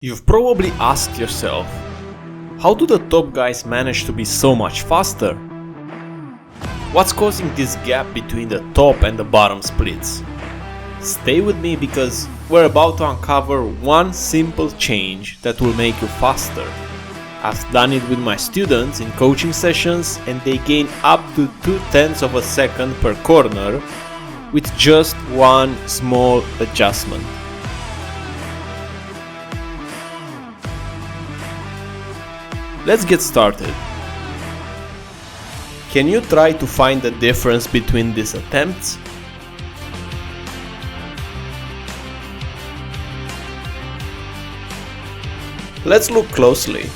You've probably asked yourself, how do the top guys manage to be so much faster? What's causing this gap between the top and the bottom splits? Stay with me because we're about to uncover one simple change that will make you faster. I've done it with my students in coaching sessions and they gain up to 0.2 of a second per corner with just one small adjustment. Let's get started. Can you try to find the difference between these attempts? Let's look closely.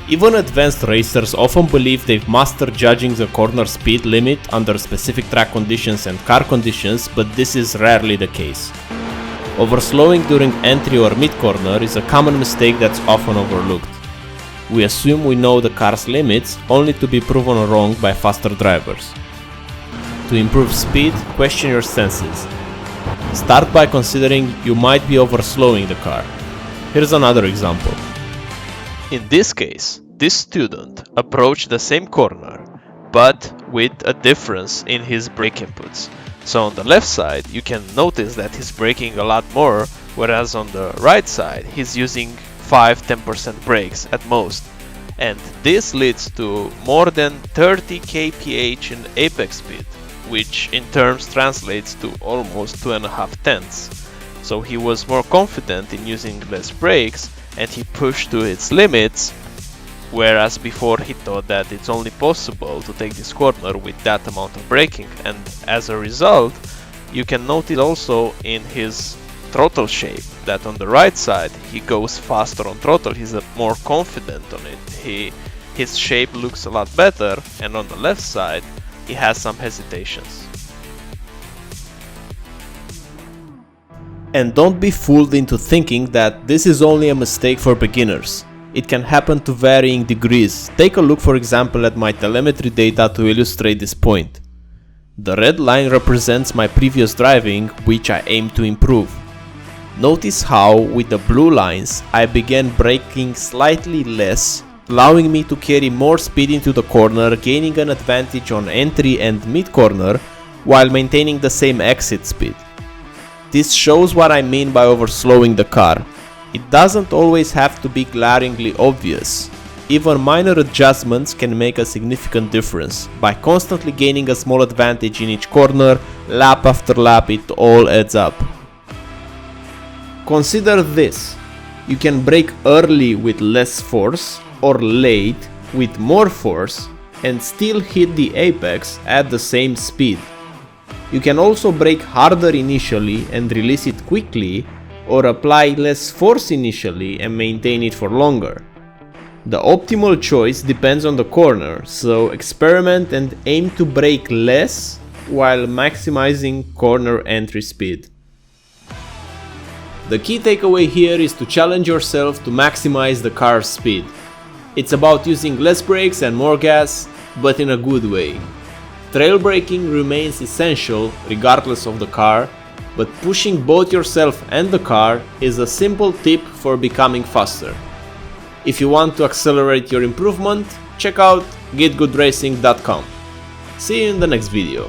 Even advanced racers often believe they've mastered judging the corner speed limit under specific track conditions and car conditions, but this is rarely the case. Overslowing during entry or mid-corner is a common mistake that's often overlooked. We assume we know the car's limits, only to be proven wrong by faster drivers. To improve speed, question your senses. Start by considering you might be overslowing the car. Here's another example. In this case, this student approached the same corner, but with a difference in his brake inputs. So on the left side, you can notice that he's braking a lot more, whereas on the right side, he's using 5-10% brakes at most. And this leads to more than 30 kph in apex speed, which in terms translates to almost 2.5 tenths. So he was more confident in using less brakes and he pushed to its limits, whereas before he thought that it's only possible to take this corner with that amount of braking. And as a result, you can notice also in his throttle shape that on the right side he goes faster on throttle, he's more confident on it, his shape looks a lot better, and on the left side he has some hesitations. And don't be fooled into thinking that this is only a mistake for beginners. It can happen to varying degrees. Take a look for example at my telemetry data to illustrate this point. The red line represents my previous driving, which I aim to improve. Notice how, with the blue lines, I began braking slightly less, allowing me to carry more speed into the corner, gaining an advantage on entry and mid-corner, while maintaining the same exit speed. This shows what I mean by overslowing the car. It doesn't always have to be glaringly obvious. Even minor adjustments can make a significant difference. By constantly gaining a small advantage in each corner, lap after lap, it all adds up. Consider this. You can brake early with less force or late with more force and still hit the apex at the same speed. You can also brake harder initially and release it quickly, or apply less force initially and maintain it for longer. The optimal choice depends on the corner, so experiment and aim to brake less while maximizing corner entry speed. The key takeaway here is to challenge yourself to maximize the car's speed. It's about using less brakes and more gas, but in a good way. Trail braking remains essential regardless of the car, but pushing both yourself and the car is a simple tip for becoming faster. If you want to accelerate your improvement, check out getgoodracing.com. See you in the next video.